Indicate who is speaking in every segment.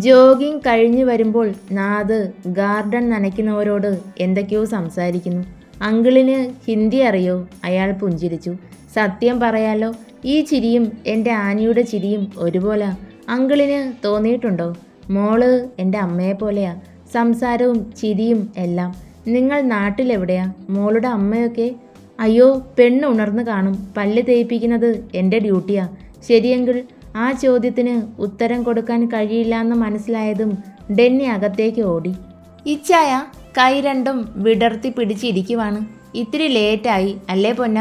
Speaker 1: Jogging കഴിഞ്ഞു വരുമ്പോൾ നാദ് garden നനയ്ക്കുന്നവരോട് എന്തൊക്കെയോ സംസാരിക്കുന്നു. അങ്കിളിന് ഹിന്ദി അറിയോ? അയാൾ പുഞ്ചിരിച്ചു. സത്യം പറയാലോ, ഈ ചിരിയും എൻ്റെ ആനിയുടെ ചിരിയും ഒരുപോലെ അങ്കിളിന് തോന്നിയിട്ടുണ്ടോ? മോള് എൻ്റെ അമ്മയെ പോലെയാ, സംസാരവും ചിരിയും എല്ലാം. നിങ്ങൾ നാട്ടിലെവിടെയാ? മോളുടെ അമ്മയൊക്കെ? അയ്യോ, പെണ്ണ് ഉണർന്നു കാണും. പല്ല് തേയിപ്പിക്കുന്നത് എൻ്റെ ഡ്യൂട്ടിയാ. ശരിയെങ്കിൽ ആ ചോദ്യത്തിന് ഉത്തരം കൊടുക്കാൻ കഴിയില്ലെന്ന് മനസ്സിലായതും ഡെന്നി അകത്തേക്ക് ഓടി. ഇച്ചായ കൈ രണ്ടും വിടർത്തി പിടിച്ചിരിക്കുവാണ്. ഇത്തിരി ലേറ്റായി അല്ലേ പൊന്ന?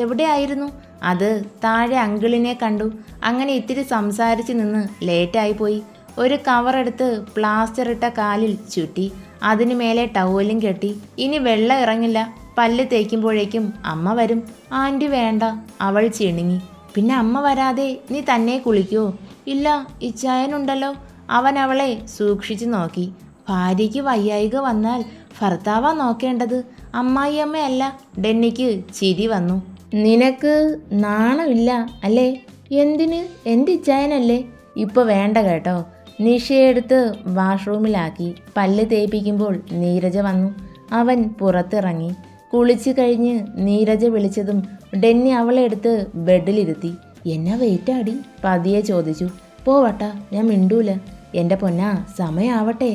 Speaker 1: എവിടെയായിരുന്നു? അത് താഴെ അങ്കിളിനെ കണ്ടു. അങ്ങനെ ഇത്തിരി സംസാരിച്ച് നിന്ന് ലേറ്റായി പോയി. ഒരു കവറെടുത്ത് പ്ലാസ്റ്റർ ഇട്ട കാലിൽ ചുറ്റി, അതിനു മേലെ ടവലും കെട്ടി. ഇനി വെള്ളം ഇറങ്ങില്ല. പല്ല് തേക്കുമ്പോഴേക്കും അമ്മ വരും. ആൻറ്റി വേണ്ട, അവൾ ചിണുങ്ങി. പിന്നെ അമ്മ വരാതെ നീ തന്നെ കുളിക്കുമോ? ഇല്ല, ഇച്ചായനുണ്ടല്ലോ. അവൻ അവളെ സൂക്ഷിച്ചു നോക്കി. ഭാര്യയ്ക്ക് വയ്യായിക വന്നാൽ ഭർത്താവാ നോക്കേണ്ടത്, അമ്മായിയമ്മയല്ല. ഡെന്നിക്ക് ചിരി വന്നു. നിനക്ക് നാണമില്ല അല്ലേ? എന്തിന്? എൻ്റെ ഇച്ചായനല്ലേ. ഇപ്പോൾ വേണ്ട കേട്ടോ. നിഷയെടുത്ത് വാഷ്റൂമിലാക്കി. പല്ല് തേപ്പിക്കുമ്പോൾ നീരജ വന്നു. അവൻ പുറത്തിറങ്ങി. കുളിച്ചു കഴിഞ്ഞ് നീരജ വിളിച്ചതും ഡെന്നി അവളെ എടുത്ത് ബെഡിലിരുത്തി. എന്നാ വെയിറ്റാടി? പതിയെ ചോദിച്ചു. പോവട്ടാ, ഞാൻ മിണ്ടൂല. എൻ്റെ പൊന്നാ, സമയാവട്ടെ.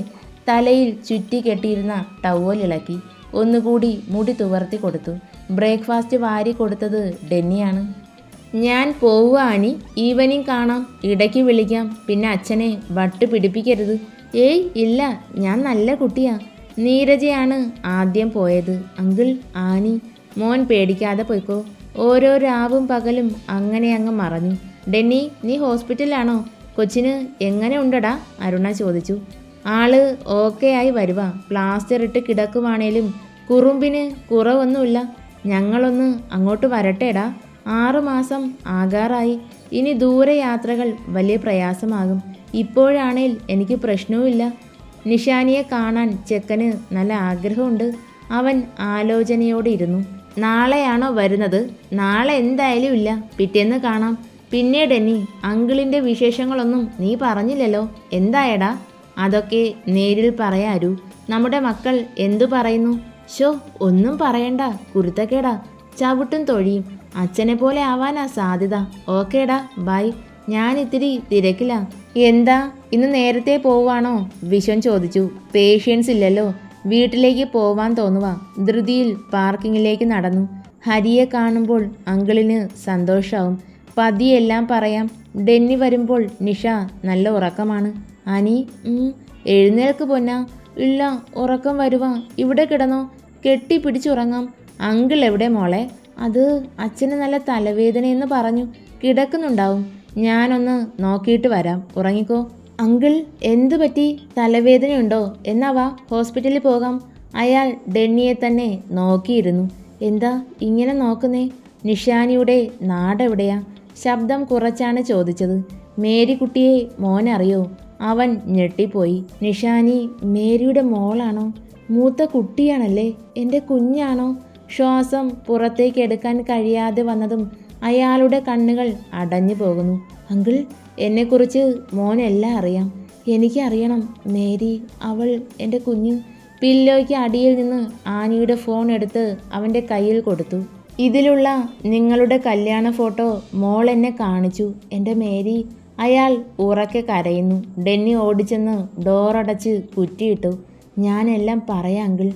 Speaker 1: തലയിൽ ചുറ്റി കെട്ടിയിരുന്ന ടവലിളക്കി. ഒന്നുകൂടി മുടി തുവർത്തി കൊടുത്തു. ബ്രേക്ക്ഫാസ്റ്റ് വാരി കൊടുത്തത് ഡെന്നിയാണ്. ഞാൻ പോവുക ആനി, ഈവനിങ് കാണാം. ഇടയ്ക്ക് വിളിക്കാം. പിന്നെ അച്ഛനെ വട്ട് പിടിപ്പിക്കരുത്. ഏയ് ഇല്ല, ഞാൻ നല്ല കുട്ടിയാ. നീരജയാണ് ആദ്യം പോയത്. Uncle, Annie. മോൻ പേടിക്കാതെ പോയിക്കോ. ഓരോ രാവും പകലും അങ്ങനെ അങ്ങ് മറഞ്ഞു. ഡെന്നി, നീ ഹോസ്പിറ്റലിലാണോ? കൊച്ചിന് എങ്ങനെ ഉണ്ടടാ? അരുണ ചോദിച്ചു. ആള് ഓക്കെ ആയി വരുവാ. പ്ലാസ്റ്റർ ഇട്ട് കിടക്കുവാണേലും കുറുമ്പിന് കുറവൊന്നുമില്ല. ഞങ്ങളൊന്ന് അങ്ങോട്ട് വരട്ടേടാ. 6 മാസം ആകാറായി. ഇനി ദൂരെ യാത്രകൾ വലിയ പ്രയാസമാകും. ഇപ്പോഴാണേൽ എനിക്ക് പ്രശ്നവുമില്ല. നിഷാനിയെ കാണാൻ ചെക്കന് നല്ല ആഗ്രഹമുണ്ട്. അവൻ ആലോചനയോടെ ഇരുന്നു. നാളെയാണോ വരുന്നത്? നാളെ എന്തായാലും ഇല്ല, പിറ്റേന്ന് കാണാം. പിന്നീട് ഡെന്നി, അങ്കിളിൻ്റെ വിശേഷങ്ങളൊന്നും നീ പറഞ്ഞില്ലല്ലോ. എന്തായടാ? അതൊക്കെ നേരിൽ പറയാരൂ. നമ്മുടെ മക്കൾ എന്തു പറയുന്നു? ഷോ, ഒന്നും പറയണ്ട, കുരുത്തക്കേടാ. ചവിട്ടും തൊഴിയും. അച്ഛനെ പോലെ ആവാനാ സാധ്യത. ഓക്കേടാ, ബൈ. ഞാൻ ഇത്തിരി തിരക്കില്ല. എന്താ, ഇന്ന് നേരത്തെ പോവാണോ? വിശ്വൻ ചോദിച്ചു. പേഷ്യൻസ് ഇല്ലല്ലോ, വീട്ടിലേക്ക് പോവാൻ തോന്നുക. ധൃതിയിൽ പാർക്കിങ്ങിലേക്ക് നടന്നു. ഹരിയെ കാണുമ്പോൾ അങ്കിളിന് സന്തോഷമാവും. പതിയെല്ലാം പറയാം. ഡെന്നി വരുമ്പോൾ നിഷ നല്ല ഉറക്കമാണ്. അനി, എഴുന്നേൽക്ക് പൊന്നാ. ഇല്ല, ഉറക്കം വരുവാ. ഇവിടെ കിടന്നോ, കെട്ടിപ്പിടിച്ചുറങ്ങാം. അങ്കിൾ എവിടെ മോളെ? അത് അച്ഛന് നല്ല തലവേദനയെന്ന് പറഞ്ഞു. കിടക്കുന്നുണ്ടാവും. ഞാനൊന്ന് നോക്കിയിട്ട് വരാം. ഉറങ്ങിക്കോ. അങ്കിൾ, എന്തു പറ്റി? തലവേദനയുണ്ടോ? എന്നാ വാ, ഹോസ്പിറ്റലിൽ പോകാം. അയാൾ ഡെന്നിയെ തന്നെ നോക്കിയിരുന്നു. എന്താ ഇങ്ങനെ നോക്കുന്നേ? നിഷാനിയുടെ നാടെവിടെയാ? ശബ്ദം കുറച്ചാണ് ചോദിച്ചത്. മേരിക്കുട്ടിയെ മോനറിയോ? അവൻ ഞെട്ടിപ്പോയി. നിഷാനി മേരിയുടെ മോളാണോ? മൂത്ത കുട്ടിയാണല്ലേ? എൻ്റെ കുഞ്ഞാണോ? ശ്വാസം പുറത്തേക്ക് എടുക്കാൻ കഴിയാതെ വന്നതും അയാളുടെ കണ്ണുകൾ അടഞ്ഞു പോകുന്നു. അങ്കിൾ, എന്നെക്കുറിച്ച് മോനെല്ലാം അറിയാം. എനിക്കറിയണം. മേരി, അവൾ എൻ്റെ കുഞ്ഞ്. പില്ലോയ്ക്ക് അടിയിൽ നിന്ന് ആനിയുടെ ഫോൺ എടുത്ത് അവൻ്റെ കയ്യിൽ കൊടുത്തു. ഇതിലുള്ള നിങ്ങളുടെ കല്യാണ ഫോട്ടോ മോൾ എന്നെ കാണിച്ചു. എൻ്റെ മേരി. അയാൾ ഉറക്കെ കരയുന്നു. ഡെന്നി ഓടിച്ചെന്ന് ഡോറടച്ച് കുറ്റിയിട്ടു. ഞാനെല്ലാം പറയാം അങ്കിൾ.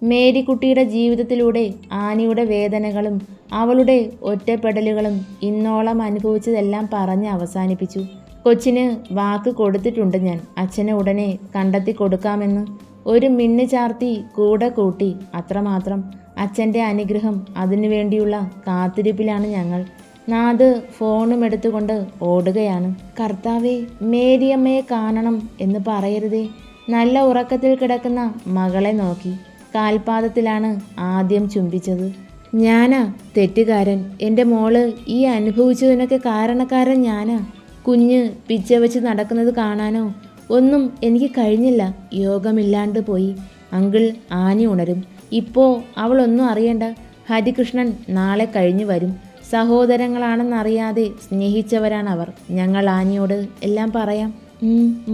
Speaker 1: മേരിക്കുട്ടിയുടെ ജീവിതത്തിലൂടെ ആനിയുടെ വേദനകളും അവളുടെ ഒറ്റപ്പെടലുകളും ഇന്നോളം അനുഭവിച്ചതെല്ലാം പറഞ്ഞ് അവസാനിപ്പിച്ചു. കൊച്ചിന് വാക്ക് കൊടുത്തിട്ടുണ്ട് ഞാൻ. അച്ഛനെ ഉടനെ കണ്ടെത്തി കൊടുക്കാമെന്ന്. ഒരു മിന്നു ചാർത്തി കൂടെ കൂട്ടി, അത്രമാത്രം. അച്ഛൻ്റെ അനുഗ്രഹം, അതിനുവേണ്ടിയുള്ള കാത്തിരിപ്പിലാണ് ഞങ്ങൾ. നാദ് ഫോണും എടുത്തുകൊണ്ട് ഓടുകയാണ്. കർത്താവേ, മേരിയമ്മയെ കാണണം എന്ന് പറയരുതേ. നല്ല ഉറക്കത്തിൽ കിടക്കുന്ന മകളെ നോക്കി. കാൽപാദത്തിലാണ് ആദ്യം ചുംബിച്ചത്. ഞാനാ തെറ്റുകാരൻ. എൻ്റെ മോള് ഈ അനുഭവിച്ചതിനൊക്കെ കാരണക്കാരൻ ഞാനാ. കുഞ്ഞ് പിച്ച വെച്ച് നടക്കുന്നത് കാണാനോ ഒന്നും എനിക്ക് കഴിഞ്ഞില്ല. യോഗമില്ലാണ്ട് പോയി. അങ്കിൾ, ആനി ഉണരും. ഇപ്പോൾ അവളൊന്നും അറിയണ്ട. ഹരികൃഷ്ണൻ നാളെ കഴിഞ്ഞു വരും. സഹോദരങ്ങളാണെന്നറിയാതെ സ്നേഹിച്ചവരാണവർ. ഞങ്ങൾ ആനിയോട് എല്ലാം പറയാം.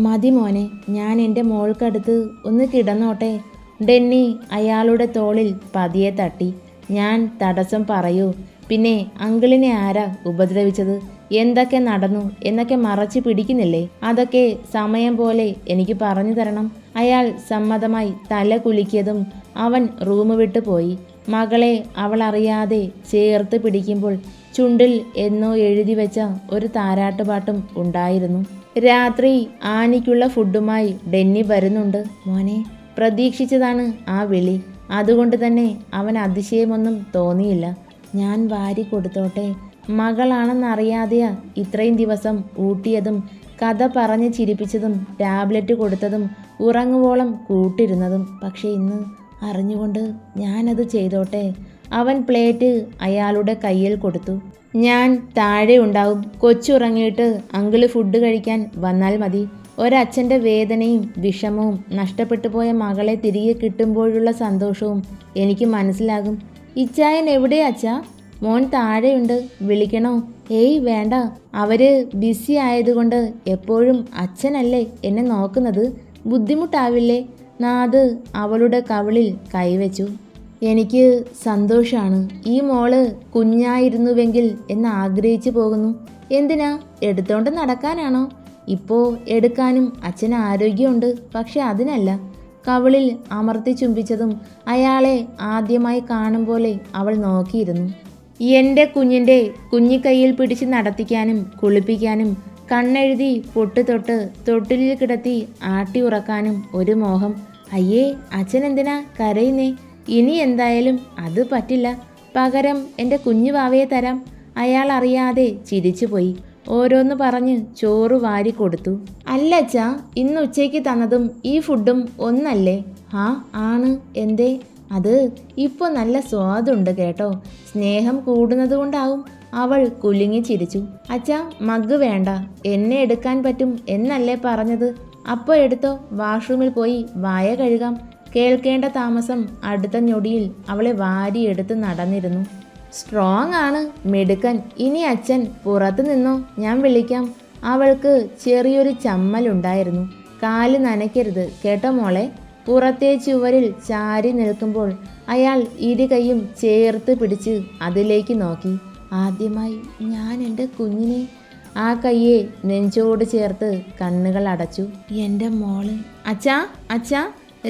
Speaker 1: മതി മോനെ, ഞാൻ എൻ്റെ മോൾക്കടുത്ത് ഒന്ന് കിടന്നോട്ടെ. ഡെന്നി അയാളുടെ തോളിൽ പതിയെ തട്ടി. ഞാൻ തടസ്സം പറയൂ? പിന്നെ അങ്കിളിനെ ആരാ ഉപദ്രവിച്ചത്, എന്തൊക്കെ നടന്നു എന്നൊക്കെ മറച്ചു പിടിക്കുന്നില്ലേ? അതൊക്കെ സമയം പോലെ എനിക്ക് പറഞ്ഞു തരണം. അയാൾ സമ്മതമായി തല കുലുക്കിയതും അവൻ റൂം വിട്ടു പോയി. മകളെ അവൾ അറിയാതെ ചേർത്ത് പിടിക്കുമ്പോൾ ചുണ്ടിൽ എന്നോ എഴുതി വെച്ച ഒരു താരാട്ടുപാട്ടും ഉണ്ടായിരുന്നു. രാത്രി ആനിക്കുള്ള ഫുഡുമായി ഡെന്നി വരുന്നുണ്ട്. മോനെ, പ്രതീക്ഷിച്ചതാണ് ആ വിളി. അതുകൊണ്ട് തന്നെ അവൻ അതിശയമൊന്നും തോന്നിയില്ല. ഞാൻ വാരി കൊടുത്തോട്ടെ? മകളാണെന്നറിയാതെയാ ഇത്രയും ദിവസം ഊട്ടിയതും കഥ പറഞ്ഞ് ചിരിപ്പിച്ചതും ടാബ്ലറ്റ് കൊടുത്തതും ഉറങ്ങുവോളം കൂട്ടിരുന്നതും. പക്ഷേ ഇന്ന് അറിഞ്ഞുകൊണ്ട് ഞാനത് ചെയ്തോട്ടെ? അവൻ പ്ലേറ്റ് അയാളുടെ കയ്യിൽ കൊടുത്തു. ഞാൻ താഴെ ഉണ്ടാവും. കൊച്ചുറങ്ങിയിട്ട് അങ്കിള് ഫുഡ് കഴിക്കാൻ വന്നാൽ മതി. ഒരച്ഛൻ്റെ വേദനയും വിഷമവും നഷ്ടപ്പെട്ടു പോയ മകളെ തിരികെ കിട്ടുമ്പോഴുള്ള സന്തോഷവും എനിക്ക് മനസ്സിലാകും. ഇച്ചായൻ എവിടെ അച്ഛാ? മോൻ താഴെയുണ്ട്, വിളിക്കണോ? ഏയ് വേണ്ട, അവര് ബിസി ആയതുകൊണ്ട് എപ്പോഴും അച്ഛനല്ലേ എന്നെ നോക്കുന്നത്, ബുദ്ധിമുട്ടാവില്ലേ? നാദ് അവളുടെ കവിളിൽ കൈവച്ചു. എനിക്ക് സന്തോഷമാണ്. ഈ മോള് കുഞ്ഞായിരുന്നുവെങ്കിൽ എന്ന് ആഗ്രഹിച്ചു പോകുന്നു. എന്തിനാ? എടുത്തോണ്ട് നടക്കാനാണോ? ഇപ്പോൾ എടുക്കാനും അച്ഛന് ആരോഗ്യമുണ്ട്. പക്ഷെ അതിനല്ല. കവിളിൽ അമർത്തി ചുംബിച്ചതും അയാളെ ആദ്യമായി കാണും പോലെ അവൾ നോക്കിയിരുന്നു. എൻ്റെ കുഞ്ഞിൻ്റെ കുഞ്ഞിക്കൈയിൽ പിടിച്ച് നടത്തിക്കാനും കുളിപ്പിക്കാനും കണ്ണെഴുതി പൊട്ട് തൊട്ട് തൊട്ടിലിൽ കിടത്തി ആട്ടി ഉറക്കാനും ഒരു മോഹം. അയ്യേ, അച്ഛൻ എന്തിനാ കരയുന്നേ? ഇനി എന്തായാലും അത് പറ്റില്ല. പകരം എൻ്റെ കുഞ്ഞു വാവയെ തരാം. അയാൾ അറിയാതെ ചിരിച്ചുപോയി. ഓരോന്ന് പറഞ്ഞ് ചോറ് വാരി കൊടുത്തു. അല്ല അച്ഛാ, ഇന്ന് ഉച്ചയ്ക്ക് തന്നതും ഈ ഫുഡും ഒന്നല്ലേ? ആ ആണ്. എന്തേ? അത് ഇപ്പോൾ നല്ല സ്വാദുണ്ട് കേട്ടോ. സ്നേഹം കൂടുന്നത് കൊണ്ടാവും. അവൾ കുലുങ്ങി ചിരിച്ചു. അച്ഛാ, മഗ് വേണ്ട, എന്നെ എടുക്കാൻ പറ്റും എന്നല്ലേ പറഞ്ഞത്? അപ്പോൾ എടുത്തോ, വാഷ്റൂമിൽ പോയി വായ കഴുകാം. കേൾക്കേണ്ട താമസം അടുത്ത ഞൊടിയിൽ അവളെ വാരിയെടുത്ത് നടന്നിരുന്നു. സ്ട്രോങ് ആണ്, മിടുക്കൻ. ഇനി അച്ഛൻ പുറത്തു നിന്നോ, ഞാൻ വിളിക്കാം. അവൾക്ക് ചെറിയൊരു ചമ്മലുണ്ടായിരുന്നു. കാല് നനയ്ക്കരുത് കേട്ടോ മോളെ. പുറത്തെ ചുവരിൽ ചാരി നിൽക്കുമ്പോൾ അയാൾ ഇരു കൈയും ചേർത്ത് പിടിച്ച് അതിലേക്ക് നോക്കി. ആദ്യമായി ഞാൻ എൻ്റെ കുഞ്ഞിനെ. ആ കയ്യെ നെഞ്ചോട് ചേർത്ത് കണ്ണുകൾ അടച്ചു. എൻ്റെ മോള്. അച്ഛാ, അച്ഛാ.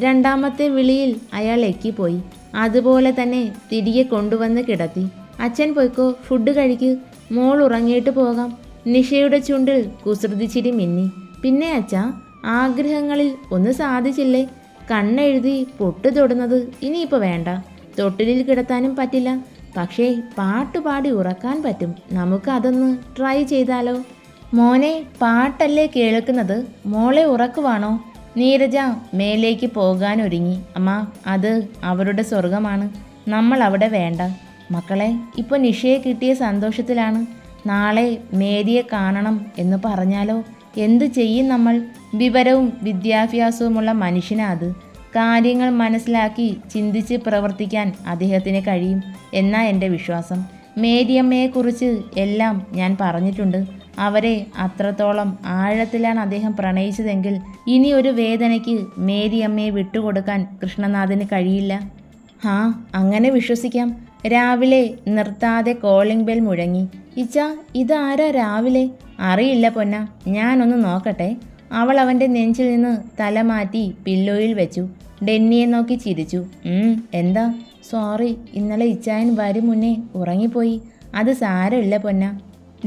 Speaker 1: രണ്ടാമത്തെ വിളിയിൽ അയാൾ എക്കിപ്പോയി. അതുപോലെ തന്നെ തിരികെ കൊണ്ടുവന്ന് കിടത്തി. അച്ഛൻ പോയിക്കോ, ഫുഡ് കഴിക്ക്. മോൾ ഉറങ്ങിയിട്ട് പോകാം. നിഷയുടെ ചുണ്ടിൽ കുസൃതിച്ചിരി മിന്നി. പിന്നെ അച്ഛാ, ആഗ്രഹങ്ങളിൽ ഒന്ന് സാധിച്ചില്ലേ? കണ്ണെഴുതി പൊട്ട് തൊടുന്നത് ഇനിയിപ്പോൾ വേണ്ട. തൊട്ടിലിൽ കിടത്താനും പറ്റില്ല. പക്ഷേ പാട്ടുപാടി ഉറക്കാൻ പറ്റും. നമുക്ക് അതൊന്ന് ട്രൈ ചെയ്താലോ? മോനെ, പാട്ടല്ലേ കേൾക്കുന്നത്? മോളെ ഉറക്കുവാണോ? നീരജ മേലേക്ക് പോകാനൊരുങ്ങി. അമ്മ, അത് അവരുടെ സ്വർഗമാണ്. നമ്മൾ അവിടെ വേണ്ട. മക്കളെ, ഇപ്പോൾ നിഷയെ കിട്ടിയ സന്തോഷത്തിലാണ്. നാളെ മേരിയെ കാണണം എന്ന് പറഞ്ഞാലോ? എന്തു ചെയ്യും നമ്മൾ? വിവരവും വിദ്യാഭ്യാസവുമുള്ള മനുഷ്യനാ അത്. കാര്യങ്ങൾ മനസ്സിലാക്കി ചിന്തിച്ച് പ്രവർത്തിക്കാൻ അദ്ദേഹത്തിന് കഴിയും എന്നാ എൻ്റെ വിശ്വാസം. മേരിയമ്മയെക്കുറിച്ച് എല്ലാം ഞാൻ പറഞ്ഞിട്ടുണ്ട്. അവരെ അത്രത്തോളം ആഴത്തിലാണ് അദ്ദേഹം പ്രണയിച്ചതെങ്കിൽ ഇനി ഒരു വേദനയ്ക്ക് മേരിയമ്മയെ വിട്ടുകൊടുക്കാൻ കൃഷ്ണനാഥന് കഴിയില്ല. ആ, അങ്ങനെ വിശ്വസിക്കാം. രാവിലെ നിർത്താതെ കോളിംഗ് ബെൽ മുഴങ്ങി. ഇച്ച, ഇതാരാ രാവിലെ? അറിയില്ല പൊന്ന, ഞാനൊന്ന് നോക്കട്ടെ. അവൾ അവൻ്റെ നെഞ്ചിൽ നിന്ന് തല മാറ്റി പില്ലോയിൽ വെച്ചു. ഡെന്നിയെ നോക്കി ചിരിച്ചു. എന്താ? സോറി, ഇന്നലെ ഇച്ചായൻ വരും മുന്നേ ഉറങ്ങിപ്പോയി. അത് സാരമില്ല പൊന്ന.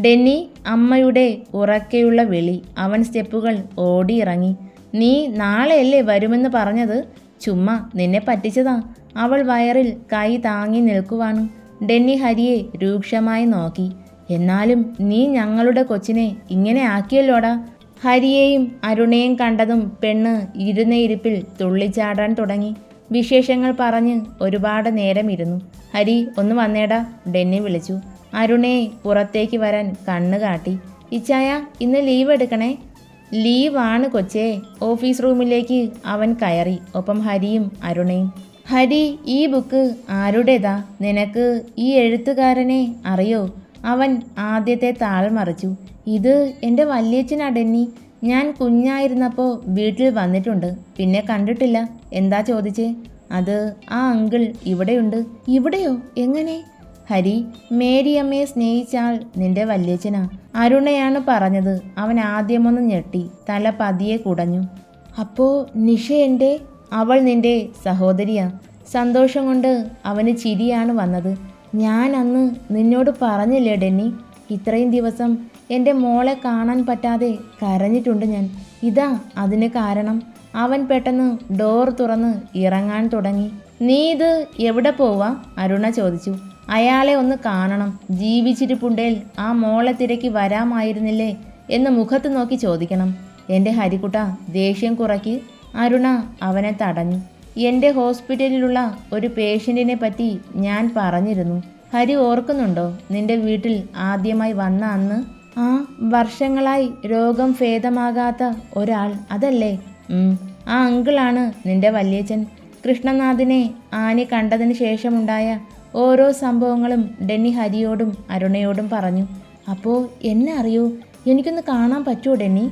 Speaker 1: ഡെന്നി. അമ്മയുടെ ഉറക്കെയുള്ള വിളി. അവൻ സ്റ്റെപ്പുകൾ ഓടിയിറങ്ങി. നീ നാളെയല്ലേ വരുമെന്ന് പറഞ്ഞത്? ചുമ്മാ നിന്നെ പറ്റിച്ചതാ. അവൾ വയറിൽ കൈ താങ്ങി നിൽക്കുവാണ്. ഡെന്നി ഹരിയെ രൂക്ഷമായി നോക്കി. എന്നാലും നീ ഞങ്ങളുടെ കൊച്ചിനെ ഇങ്ങനെ ആക്കിയല്ലോടാ. ഹരിയെയും അരുണയെയും കണ്ടതും പെണ്ണ് ഇരുന്ന ഇരിപ്പിൽ തുള്ളിച്ചാടാൻ തുടങ്ങി. വിശേഷങ്ങൾ പറഞ്ഞ് ഒരുപാട് നേരം ഇരുന്നു. ഹരി, ഒന്ന് വന്നേടാ, ഡെന്നി വിളിച്ചു. അരുണയെ പുറത്തേക്ക് വരാൻ കണ്ണ് കാട്ടി. ഇച്ചായ, ഇന്ന് ലീവ് എടുക്കണേ. ലീവാണ് കൊച്ചേ. ഓഫീസ് റൂമിലേക്ക് അവൻ കയറി. ഒപ്പം ഹരിയും അരുണയും. ഹരി, ഈ ബുക്ക് ആരുടേതാ? നിനക്ക് ഈ എഴുത്തുകാരനെ അറിയോ? അവൻ ആദ്യത്തെ താൾ മറിച്ചു. ഇത് എൻ്റെ വല്യച്ഛനാ ഡെന്നി. ഞാൻ കുഞ്ഞായിരുന്നപ്പോൾ വീട്ടിൽ വന്നിട്ടുണ്ട്, പിന്നെ കണ്ടിട്ടില്ല. എന്താ ചോദിച്ചേ? അത് ആ അങ്കിൾ ഇവിടെയുണ്ട്. ഇവിടെയോ? എങ്ങനെ? ഹരി, മേരിയമ്മയെ സ്നേഹിച്ചാൽ നിന്റെ വല്യച്ഛനാ. അരുണയാണ് പറഞ്ഞത്. അവൻ ആദ്യമൊന്ന് ഞെട്ടി, തല പതിയെ കുടഞ്ഞു. അപ്പോ നിഷ എൻ്റെ? അവൾ നിന്റെ സഹോദരിയാ. സന്തോഷം കൊണ്ട് അവന് ചിരിയാണ് വന്നത്. ഞാൻ അന്ന് നിന്നോട് പറഞ്ഞില്ലേ ഡെന്നി, ഇത്രയും ദിവസം എൻ്റെ മോളെ കാണാൻ പറ്റാതെ കരഞ്ഞിട്ടുണ്ട് ഞാൻ. ഇതാ അതിന് കാരണം. അവൻ പെട്ടെന്ന് ഡോർ തുറന്ന് ഇറങ്ങാൻ തുടങ്ങി. നീ ഇത് എവിടെ പോവാ? അരുണ ചോദിച്ചു. അയാളെ ഒന്ന് കാണണം. ജീവിച്ചിരിപ്പുണ്ടേൽ ആ മോളെ തിരക്കി വരാമായിരുന്നില്ലേ എന്ന് മുഖത്ത് നോക്കി ചോദിക്കണം. എൻ്റെ ഹരിക്കുട്ട, ദേഷ്യം കുറയ്ക്ക്. അരുണ അവനെ തടഞ്ഞു. എൻ്റെ ഹോസ്പിറ്റലിലുള്ള ഒരു പേഷ്യൻറ്റിനെ പറ്റി ഞാൻ പറഞ്ഞിരുന്നു. ഹരി ഓർക്കുന്നുണ്ടോ? നിന്റെ വീട്ടിൽ ആദ്യമായി വന്ന അന്ന്. ആ, വർഷങ്ങളായി രോഗം ഭേദമാകാത്ത ഒരാൾ, അതല്ലേ? ആ അങ്കിളാണ് നിന്റെ വല്യച്ഛൻ. കൃഷ്ണനാഥിനെ ആനി കണ്ടതിന് ശേഷമുണ്ടായ ഓരോ സംഭവങ്ങളും ഡെന്നി ഹരിയോടും അരുണയോടും പറഞ്ഞു. അപ്പോൾ എന്നെ അറിയൂ? എനിക്കൊന്ന് കാണാൻ പറ്റുമോ ഡെന്നി?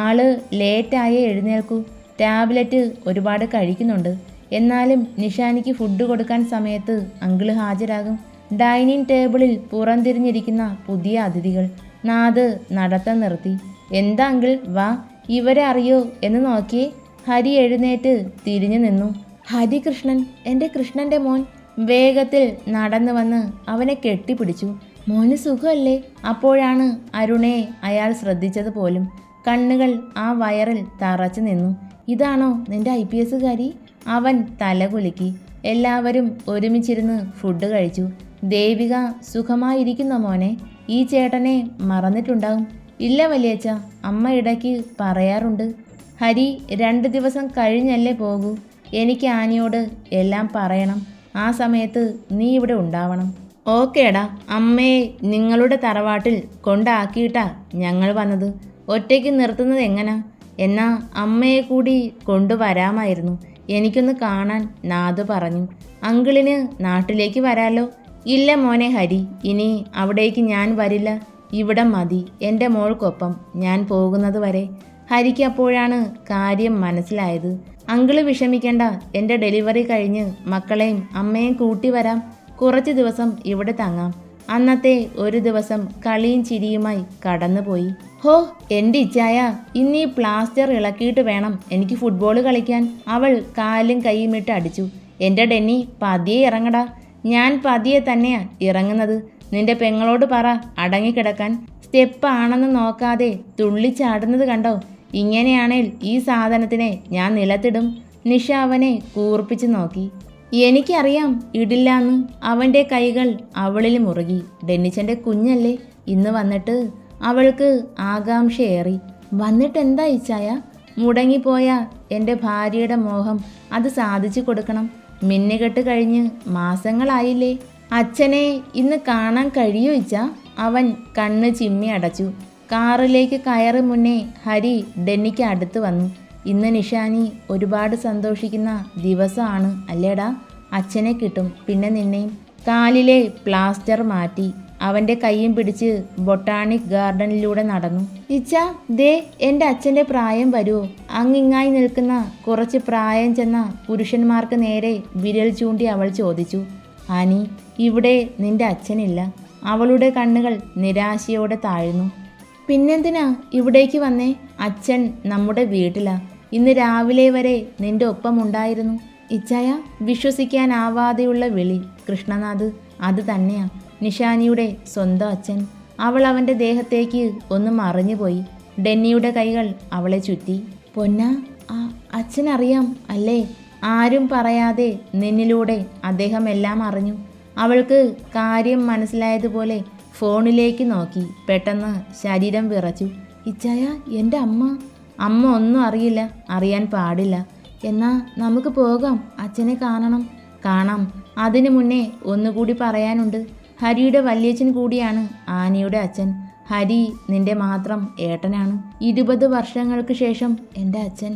Speaker 1: ആള് ലേറ്റായേ എഴുന്നേൽക്കൂ. ടാബ്ലറ്റ് ഒരുപാട് കഴിക്കുന്നുണ്ട്. എന്നാലും നിഷാനിക്ക് ഫുഡ് കൊടുക്കാൻ സമയത്ത് അങ്കിള് ഹാജരാകും. ഡൈനിങ് ടേബിളിൽ പുറംതിരിഞ്ഞിരിക്കുന്ന പുതിയ അതിഥികൾ. നാഥ് നടത്തം നിർത്തി. എന്താ അങ്കിൾ, വാ, ഇവരെ അറിയോ എന്ന് നോക്കിയേ. ഹരി എഴുന്നേറ്റ് തിരിഞ്ഞു നിന്നു. ഹരികൃഷ്ണൻ, എൻ്റെ കൃഷ്ണൻ്റെ മോൻ. വേഗത്തിൽ നടന്നു വന്ന് അവനെ കെട്ടിപ്പിടിച്ചു. മോന് സുഖമല്ലേ? അപ്പോഴാണ് അരുണയെ അയാൾ ശ്രദ്ധിച്ചത് പോലും. കണ്ണുകൾ ആ വയറിൽ തറച്ചു നിന്നു. ഇതാണോ നിന്റെ IPS കാരി? അവൻ തലകുലുക്കി. എല്ലാവരും ഒരുമിച്ചിരുന്ന് ഫുഡ് കഴിച്ചു. ദേവിക സുഖമായിരിക്കുന്നോ മോനെ? ഈ ചേട്ടനെ മറന്നിട്ടുണ്ടാവും. ഇല്ല വലിയച്ഛ, അമ്മ ഇടയ്ക്ക് പറയാറുണ്ട്. ഹരി, 2 ദിവസം കഴിഞ്ഞല്ലേ പോകൂ. എനിക്ക് ആനിയോട് എല്ലാം പറയണം. ആ സമയത്ത് നീ ഇവിടെ ഉണ്ടാവണം. ഓക്കേടാ. അമ്മയെ നിങ്ങളുടെ തറവാട്ടിൽ കൊണ്ടാക്കിയിട്ടാ ഞങ്ങൾ വന്നത്. ഒറ്റയ്ക്ക് നിർത്തുന്നത് എങ്ങനാ? എന്നാ അമ്മയെ കൂടി കൊണ്ടുവരാമായിരുന്നു. എനിക്കൊന്ന് കാണാൻ നാഥ് പറഞ്ഞു. അങ്കിളിന് നാട്ടിലേക്ക് വരാലോ? ഇല്ല മോനെ ഹരി, ഇനി അവിടേക്ക് ഞാൻ വരില്ല. ഇവിടം മതി എൻ്റെ മോൾക്കൊപ്പം ഞാൻ പോകുന്നത് വരെ. ഹരിക്ക് അപ്പോഴാണ് കാര്യം മനസ്സിലായത്. അങ്കിള് വിഷമിക്കണ്ട, എൻ്റെ ഡെലിവറി കഴിഞ്ഞ് മക്കളെയും അമ്മയും കൂട്ടി വരാം. കുറച്ച് ദിവസം ഇവിടെ തങ്ങാം. അന്നത്തെ ഒരു ദിവസം കളിയും ചിരിയുമായി കടന്നുപോയി. ഹോ എൻ്റെ ഇച്ചായ, ഇന്നീ പ്ലാസ്റ്റർ ഇളക്കിയിട്ട് വേണം എനിക്ക് ഫുട്ബോൾ കളിക്കാൻ. അവൾ കാലും കൈയും ഇട്ട് അടിച്ചു. എൻ്റെ ഡെന്നി, പതിയെ ഇറങ്ങടാ. ഞാൻ പതിയെ തന്നെയാ ഇറങ്ങുന്നത്. നിന്റെ പെങ്ങളോട് പറ അടങ്ങിക്കിടക്കാൻ. സ്റ്റെപ്പ് ആണെന്ന് നോക്കാതെ തുള്ളിച്ചാടുന്നത് കണ്ടോ? ഇങ്ങനെയാണേൽ ഈ സാധനത്തിനെ ഞാൻ നിലത്തിടും. നിഷ അവനെ കൂർപ്പിച്ച് നോക്കി. എനിക്കറിയാം ഇടില്ലാന്ന്. അവൻ്റെ കൈകൾ അവളിൽ മുറുകി. ഡെന്നിച്ചൻ്റെ കുഞ്ഞല്ലേ ഇന്ന് വന്നിട്ട്. അവൾക്ക് ആകാംക്ഷയേറി. വന്നിട്ടെന്താ ഇച്ചായ? മുടങ്ങിപ്പോയ എൻ്റെ ഭാര്യയുടെ മോഹം അത് സാധിച്ചു കൊടുക്കണം. മിന്നുകെട്ട് കഴിഞ്ഞ് മാസങ്ങളായില്ലേ. അച്ഛനെ ഇന്ന് കാണാൻ കഴിയോ ഇച്ച? അവൻ കണ്ണ് ചിമ്മി അടച്ചു. കാറിലേക്ക് കയറി മുന്നേ ഹരി ഡെന്നിക്ക് അടുത്ത് വന്നു. ഇന്ന് നിഷാനി ഒരുപാട് സന്തോഷിക്കുന്ന ദിവസമാണ് അല്ലേടാ. അച്ഛനെ കിട്ടും, പിന്നെ നിന്നെയും. കാലിലെ പ്ലാസ്റ്റർ മാറ്റി അവൻ്റെ കൈയും പിടിച്ച് ബൊട്ടാണിക് ഗാർഡനിലൂടെ നടന്നു. ഇച്ച, ദേ എൻ്റെ അച്ഛൻ്റെ പ്രായം വരുമോ? അങ്ങിങ്ങായി നിൽക്കുന്ന കുറച്ച് പ്രായം ചെന്ന പുരുഷന്മാർക്ക് നേരെ വിരൽ ചൂണ്ടി അവൾ ചോദിച്ചു. ആനി, ഇവിടെ നിന്റെ അച്ഛനില്ല. അവളുടെ കണ്ണുകൾ നിരാശയോടെ താഴ്ന്നു. പിന്നെന്തിനാ ഇവിടേക്ക് വന്നേ? അച്ഛൻ നമ്മുടെ വീട്ടിലാ. ഇന്ന് രാവിലെ വരെ നിന്റെ ഒപ്പമുണ്ടായിരുന്നു. ഇച്ചായ, വിശ്വസിക്കാനാവാതെയുള്ള വിളി. കൃഷ്ണനാഥ്, അത് തന്നെയാ നിഷാനിയുടെ സ്വന്തം അച്ഛൻ. അവൾ അവൻ്റെ ദേഹത്തേക്ക് ഒന്ന് മറിഞ്ഞുപോയി. ഡെന്നിയുടെ കൈകൾ അവളെ ചുറ്റി. പൊന്ന, അച്ഛനറിയാം അല്ലേ? ആരും പറയാതെ നിന്നിലൂടെ അദ്ദേഹം എല്ലാം അറിഞ്ഞു. അവൾക്ക് കാര്യം മനസ്സിലായതുപോലെ ഫോണിലേക്ക് നോക്കി. പെട്ടെന്ന് ശരീരം വിറച്ചു. ഇച്ചായ, എൻ്റെ അമ്മ ഒന്നും അറിയില്ല, അറിയാൻ പാടില്ല. എന്നാ നമുക്ക് പോകാം, അച്ഛനെ കാണാം. അതിനു മുന്നേ ഒന്നുകൂടി പറയാനുണ്ട്. ഹരിയുടെ വല്യച്ഛൻ കൂടിയാണ് ആനിയുടെ അച്ഛൻ. ഹരി നിന്റെ മാത്രം ഏട്ടനാണ്. 20 വർഷങ്ങൾക്ക് ശേഷം എൻ്റെ അച്ഛൻ